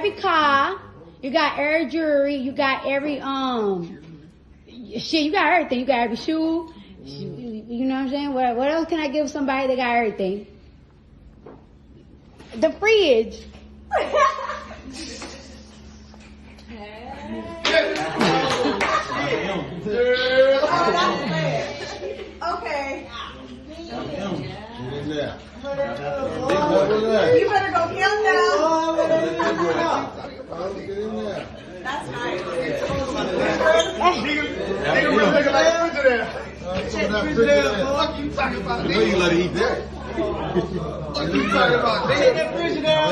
every car. You got every jewelry. You got every shit. You got everything. You got every shoe. You know what I'm saying? What else can I give somebody that got everything? The fridge. Okay. You better go count down. That's nice. Nigga really looking like a refrigerator. Fuck you talking about? You know you let it eat that. Fuck you talking about? Nigga, that refrigerator.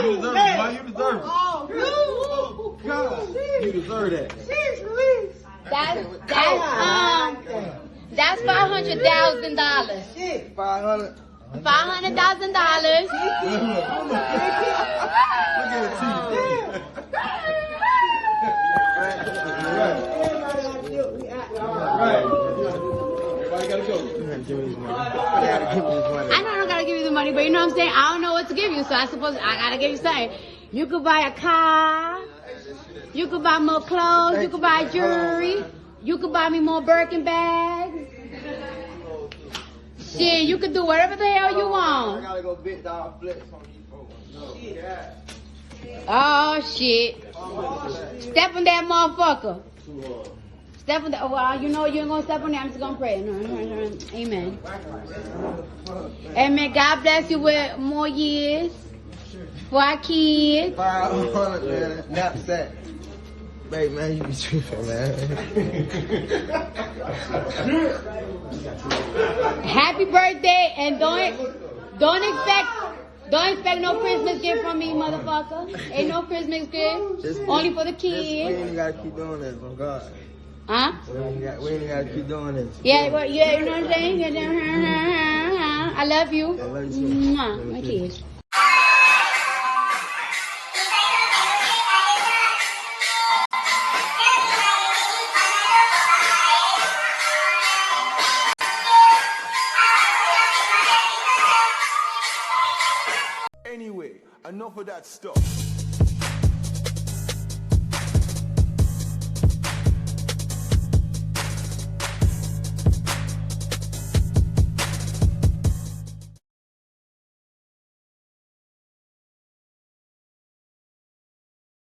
You deserve it, man. You deserve it. You deserve that. That's $500,000. $500,000. $500,000. Everybody gotta go. I know I don't gotta give you the money, but you know what I'm saying? I don't know what to give you, so I suppose I gotta give you something. You could buy a car. You could buy more clothes. You could buy jewelry. You could buy me more Birkin bags. Shit, you could do whatever the hell you want. I gotta go big dog flex on these folks. Oh shit. Step on that motherfucker. Step on that. Well, you know you ain't gonna step on that. I'm just gonna pray. Amen. Amen. God bless you with more years for our kids. 500, man. Knapsack. Baby, man, you be tripping, man. Happy birthday, and don't expect no Christmas gift from me, motherfucker. Ain't no Christmas gift. Only for the We kids. ain't gotta keep doing this, oh God. Huh? We ain't gotta keep doing this. Yeah, well, yeah, you know what I'm saying? I love you. I love you too. Mwah, my kids. Anyway, enough of that stuff.